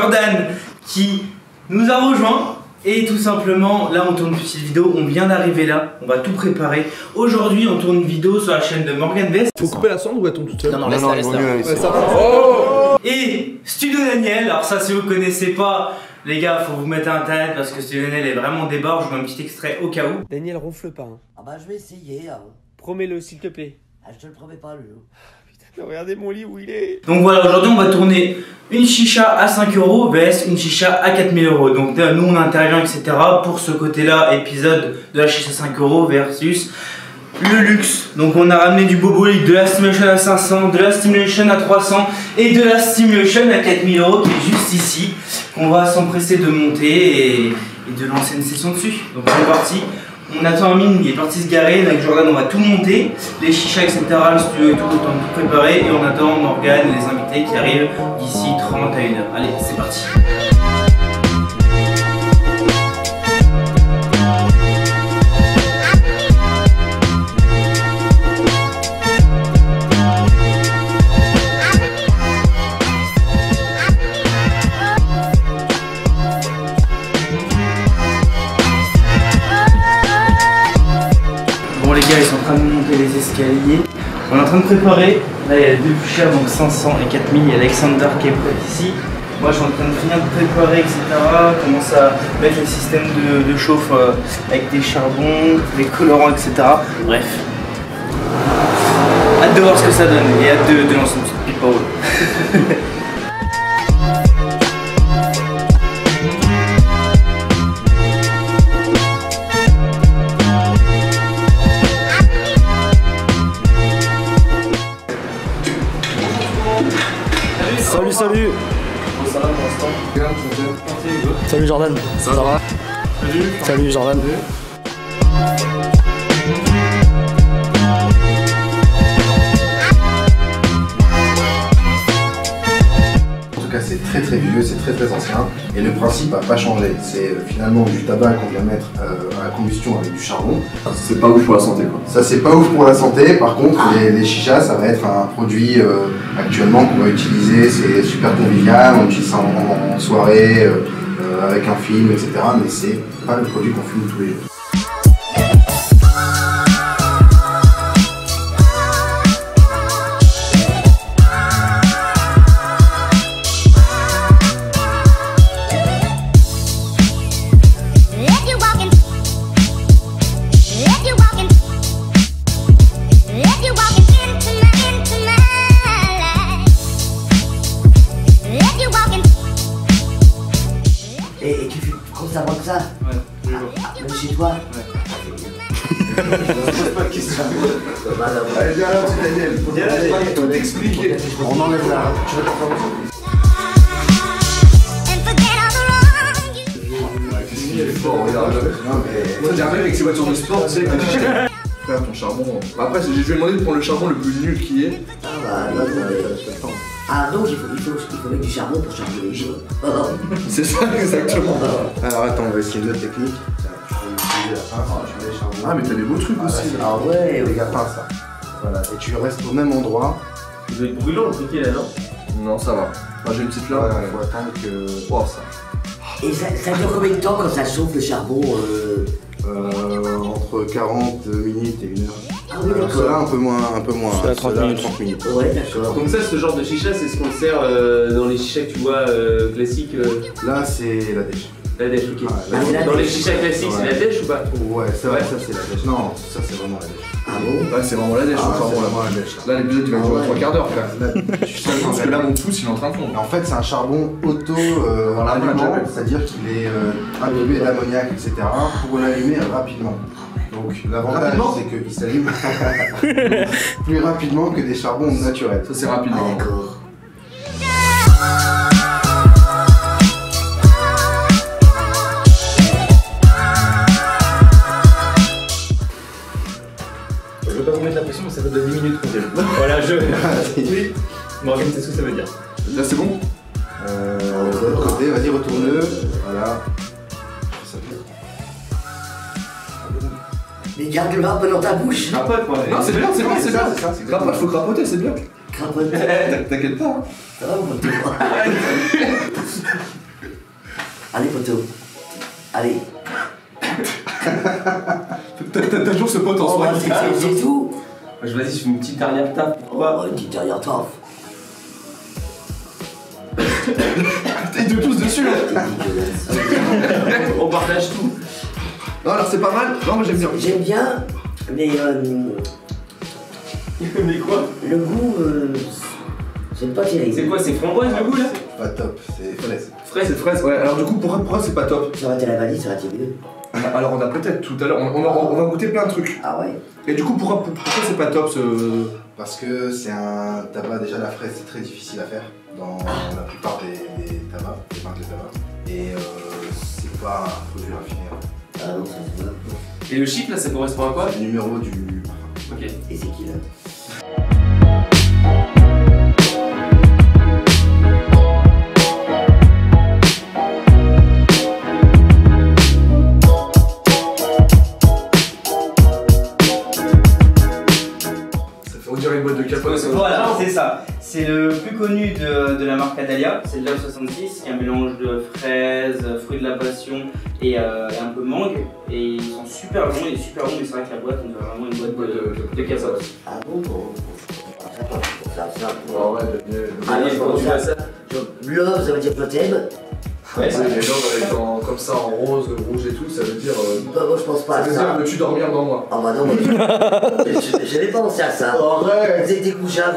Jordan qui nous a rejoint. Et tout simplement, là on tourne une petite vidéo, on vient d'arriver là, on va tout préparer. Aujourd'hui on tourne une vidéo sur la chaîne de Morgan Vest. Faut couper la sonde ou elle tombe toute seule? Non, laisse-la. Et Studio Daniel, alors ça si vous connaissez pas, les gars faut vous mettre à internet parce que Studio Daniel est vraiment des barres, je vous mets un petit extrait au cas où. Daniel ronfle pas hein. Ah bah je vais essayer hein. Promets-le s'il te plaît. Ah je te le promets pas lui. Regardez mon lit où il est. Donc voilà, aujourd'hui on va tourner une chicha à 5 € vs une chicha à 4000 €. Donc nous on intervient etc. pour ce côté là, épisode de la chicha à 5 € versus le luxe. Donc on a ramené du Bobolic, de la Stimulation à 500, de la Stimulation à 300 et de la Stimulation à 4000 € qui est juste ici. On va s'empresser de monter et de lancer une session dessus. Donc c'est parti. On attend Amine, il est parti se garer, avec Jordan on va tout monter, les chichas etc, le studio et tout, le temps de tout préparer et on attend Morgan et les invités qui arrivent d'ici 30 à 1 heure. Allez, c'est parti. Bon les gars, ils sont en train de monter les escaliers. On est en train de préparer. Là il y a deux bouchers, donc 500 et 4000. Il y a Alexander qui est prêt ici. Moi je suis en train de finir de préparer, etc. Commence à mettre le système de chauffe avec des charbons, des colorants, etc. Bref. Hâte de voir ce que ça donne et hâte de lancer une petite pipe à eau. Salut, salut. Ça va pour l'instant. Salut Jordan. Ça va? Salut Jordan. En tout cas c'est très vieux, c'est très ancien et le principe n'a pas changé. C'est finalement du tabac qu'on vient mettre à la combustion avec du charbon. C'est pas ouf pour la santé quoi. Ça c'est pas ouf pour la santé, par contre les chichas ça va être un produit actuellement qu'on va utiliser, c'est super convivial, on utilise ça en soirée, avec un film etc. Mais c'est pas le produit qu'on fume tous les jours. Et tu fumes constamment que ça? Ouais, Même chez toi? Je pose pas de questions. Allez viens là petit Daniel, faut tout expliquer. On enlève la... Tu vas t'en faire Il est fort, regarde. Non mais... Moi j'arrive avec ces voitures de sport, tu sais, faire ton charbon. Après, je lui ai demandé de prendre le charbon le plus nul qui est. Ah bah non, ah donc il faut mettre du charbon pour charbonner les choses. C'est ça, exactement. Alors attends, on va essayer une autre technique. Ah, mais t'as des beaux trucs aussi. Ah ouais, Les gars, pas ça. Voilà, et tu restes au même endroit. Il doit être brûlant le truc là, non? Non, ça va. Moi j'ai une petite là. Il faut attendre que... Oh, ça. Et ça dure combien de temps quand ça chauffe le charbon entre 40 minutes et 1 heure. Ah oui, d'accord. Cela un peu moins. Cela 30 minutes. 30 minutes. Ouais, d'accord. Donc ça, ce genre de chicha, c'est ce qu'on sert dans les chichas que tu vois classiques. Là, c'est la dèche. La dèche, ok. Ah, c'est la Dans les dèche. chichas classiques, c'est la dèche ou pas? Ouais, ça, ouais, ça c'est la dèche. Non, ça c'est vraiment la dèche. Ah bon? Ouais, c'est vraiment la dèche, Ah, le c'est charbon là. vraiment la dèche. Là, l'épisode il va durer 3 quarts d'heure, frère. Là, je sais Parce que là, mon pouce il est en train de fondre. En fait, c'est un charbon auto-allumant, c'est-à-dire qu'il est imbibé d'ammoniac, etc. pour l'allumer rapidement. Donc l'avantage c'est qu'il s'allume plus rapidement que des charbons naturels. Ça, c'est rapide. Ah, d'accord. Je veux pas vous mettre la pression, mais ça fait 10 minutes qu'on fait. Voilà, Oui. Morgan, c'est ce que ça veut dire. Là, c'est bon? De l'autre côté, vas-y, retourne-le. Voilà. Mais garde le vin un peu dans ta bouche. Crapote, moi. Non, c'est bien, c'est bien, c'est bien. ça, c'est Crapote, faut crapoter, c'est bien. Crapote. T'inquiète pas. Hein. Ça va, mon poteau? Allez, poteau. Allez. T'as toujours ce pote en Oh, soi. c'est tout. Vas-y, je fais une petite dernière taf. Oh, une petite derrière taf. Ils te poussent dessus là. On partage tout. Non, alors c'est pas mal. Non, moi j'aime bien. J'aime bien, mais Mais quoi? le goût, j'aime pas terrible. C'est quoi? C'est framboise le goût là? Pas top, c'est fraise. C'est fraise, ouais. Alors du coup, pourquoi c'est pas top? Ça aurait été la vanille, ça aurait été mieux. Alors on a peut-être tout à l'heure, on va goûter plein de trucs. Ah ouais? Et du coup, pourquoi c'est pas top ce... Parce que c'est un tabac, déjà la fraise c'est très difficile à faire dans la plupart des tabacs, des marques de tabac. Et c'est pas un produit raffiné. Ah non, c'est ça. Et le chic là, ça correspond à quoi? C'est le numéro du parfum. Ok. Et c'est qui là? On dirait une boîte de capote. Voilà, c'est ça. C'est le plus connu de la marque Adalia. C'est de l'A66, qui est un mélange de fraises, fruits de la passion et un peu mangue. Et ils sont super bons, il est super bon, mais c'est vrai que la boîte, on dirait vraiment une boîte de capote. Ah bon? Ça. Oh ouais, Daniel. Allez, Quand tu vois ça. Love, ça veut dire que je t'aime. Ouais, Les gens avec comme ça en rose, rouge et tout, ça veut dire. Bah, moi je pense pas Ça à veut dire ça. veux-tu dormir dans moi? Ah bah non, moi, j'avais pas pensé à ça. Arrête! Vous êtes découchable.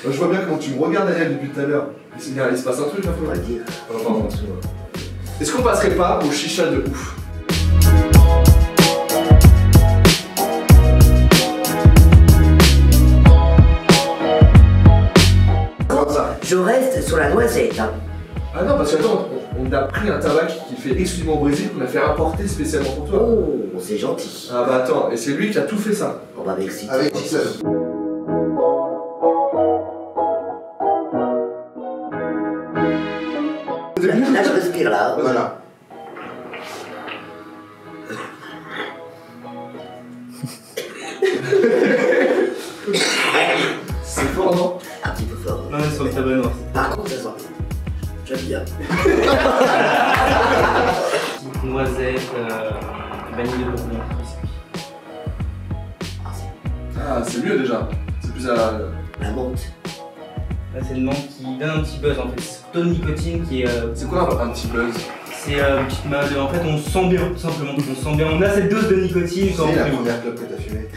Je vois bien comment tu me regardes Daniel depuis tout à l'heure. Il se passe un truc un peu. On va le dire. Pardon, excuse-moi. Est-ce qu'on passerait pas au chicha de ouf? Comment ça? Je reste sur la noisette. Hein. Ah non, parce que attends, on a pris un tabac qui est fait exclusivement au Brésil, qu'on a fait importer spécialement pour toi. Oh, c'est gentil. Ah bah attends, et c'est lui qui a tout fait ça. On va merci. Avec 10 seul. Là, je respire là. Voilà. C'est fort, non? Un petit peu fort. Non, sur le tabac noir. Par contre, ça sent. J'aime bien. Petite noisette, vanille de bourbon, biscuit. Ah, c'est mieux déjà. C'est plus à. La menthe. Là, c'est une menthe qui donne un petit buzz en fait. C'est surtout de nicotine qui est. C'est quoi un petit buzz? C'est une petite mode. En fait, on se sent bien, tout simplement. On se sent bien. On a cette dose de nicotine quand on C'est la fume. première clope que t'as fumée.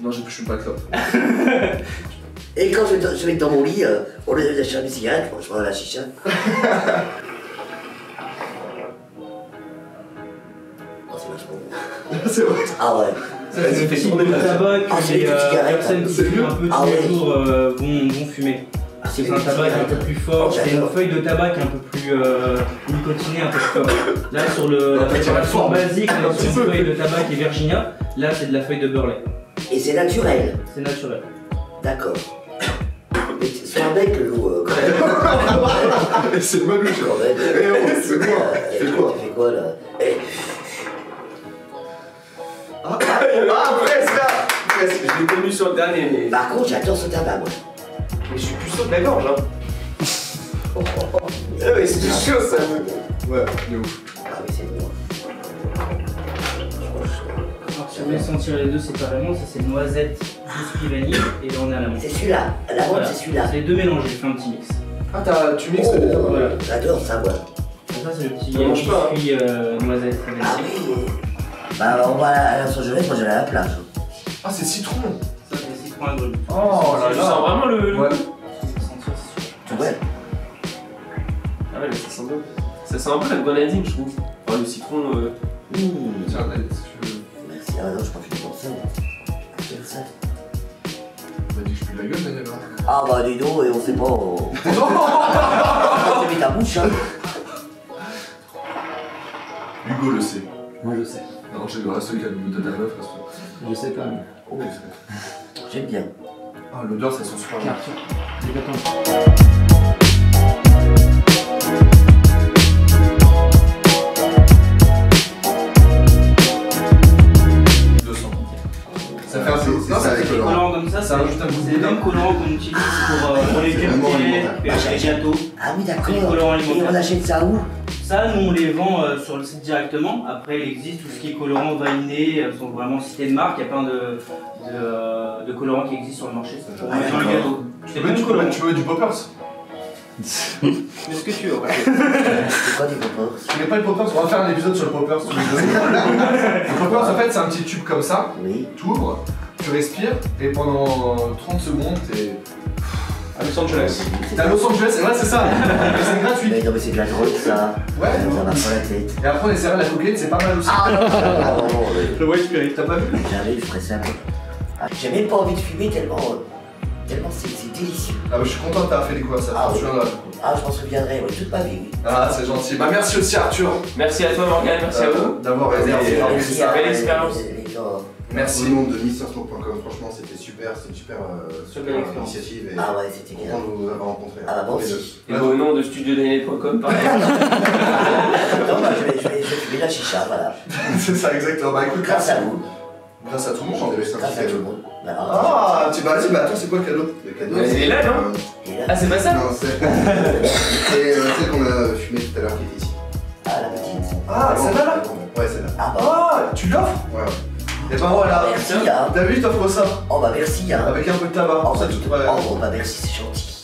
Non, je suis pas clope. Et quand je vais dans mon lit, au lieu d'acheter une cigarette, je prends la chicha. Oh, c'est vachement bon. C'est vrai. Ah ouais. Ça, c'est une petite de tabac Ah, que c'est les des cigarettes, personnes qui c'est fument mieux. un peu Ah tous ouais. les jours vont fumer. Ah, C'est un tabac qui est un peu plus fort, c'est une feuille de tabac qui est un peu plus nicotinée, un peu plus fort. Là, sur la préparation basique, on est sur une feuille de tabac qui est Virginia. Là, c'est de la feuille de Burley. Et c'est naturel. C'est naturel. D'accord. Mais c'est un mec, l'eau, quand même. C'est malou, tu vois. Quand même. Eh oh, c'est quoi? Tu Fais quoi? fais quoi là? Eh, Ah, presque là! Presque. Je l'ai connu sur le dernier, mais. Par contre, j'adore ce tabac, moi. Mais je suis plus chaud de la gorge, hein. Ah ouais, c'est chaud ça. Ouais, de ouf. Ah oui, c'est bon. Alors, si vous voulez sentir les deux séparément, ça c'est noisette, biscuit vanille, et là on est à la menthe. C'est celui-là. La menthe, Voilà. c'est celui-là. C'est les deux mélangés, j'ai fait un petit mix. Ah, tu mixes Oh, les deux. Voilà. j'adore ça, moi. Ça c'est le petit On mange pas, hein. biscuit noisette. Ah oui. Bah, on va à la Saint-Gelais, moi j'allais à la plage. Ah, c'est citron. Ça c'est citron agrumes. Oh là Tu là. sens vraiment le. Ouais. Sentir, c'est sûr. Ouais. Ah ouais, mais ça sent bien. Ça sent un peu la grenadine, je trouve. Enfin, le citron. Tiens, allez, si tu veux. Merci. Ah non, je crois que je pense ça. Quel ça. On m'a dit que je pue de la gueule, Daniel. Ah bah dis donc, et on sait pas. Tu mets ta bouche, hein. Hugo le sait. Moi je sais. Non, j'ai le reste qui a le de ta meuf, reste. Je sais quand même. Oh, mais c'est. J'aime bien. Ah, l'odeur, ça sent super bon. Ça fait un peu. C'est ça avec le Alors comme ça Ça rajoute un goût de C'est le même boudin. colorant qu'on utilise pour les vraiment cupcakes, alimentaire. les gâteaux. Ah oui, d'accord. C'est du colorant Et alimentaire. on achète ça où? Ça, nous on les vend sur le site directement. Après, il existe tout ce qui est colorant valiné, sont vraiment cités de marque. Il y a plein de colorants qui existent sur le marché. Ça, Ah, dans le d'accord. gâteau. Tu veux du poppers? Mais ce que tu veux, ouais. C'est quoi des poppers? Tu connais pas le poppers? On va faire un épisode sur le poppers tous les deux. Le poppers, en fait, c'est un petit tube comme ça. Oui. Tu ouvres, tu respires, et pendant 30 secondes, t'es À Los Angeles. t'es à Los Angeles, et ouais, c'est ça. Et c'est gratuit. Mais non, mais c'est de la drogue ça. Ouais. Ça va pas la tête. Et après, on essaiera la coquette, c'est pas mal aussi. Ah non, non, Le White Spirit, t'as pas vu? j'arrive, je ferai ça. Ah, j'ai même pas envie de fumer tellement c'est délicieux. Ah, bah, je suis content de t'avoir fait découvrir ça. Ah, Je oui. viendrai. Ah, je m'en souviendrai, oui, toute ma vie, oui. Ah, c'est gentil. Bah, merci aussi, Arthur, Merci à toi, Morgane, merci à vous. d'avoir aidé à faire Merci ça. à belle expérience. les gars. Merci. Au nom de MrSmoke.com, franchement, c'était super, c'était une super belle expérience. initiative et Ah ouais, c'était bien. content de vous avoir rencontré. Ah bah moi tous les aussi. Et au nom de studiodaniel.com, pareil. Non, bah, je vais fumer la chicha, voilà. C'est ça, exactement. Bah, écoute, Grâce à vous. Grâce à tout le monde. J'en avais ça un Grâce petit à tout le cadeau. monde. Bah, Ah, tu vas, vas-y, bah, attends, c'est quoi le cadeau? Le cadeau, Mais il est là, non et là, Ah, c'est pas ça? Non, c'est celle qu'on a fumée tout à l'heure qui était ici. ah, la petite. Ah, celle-là là? Ouais, celle-là. Ah bah, Ah, tu l'offres? Ouais, ouais. Et ben voilà. merci, hein. T'as vu, je t'offre ça. Oh bah merci, hein. Avec un peu de tabac. Oh Ça, bah, tu te- ouais. oh, bah merci, c'est gentil.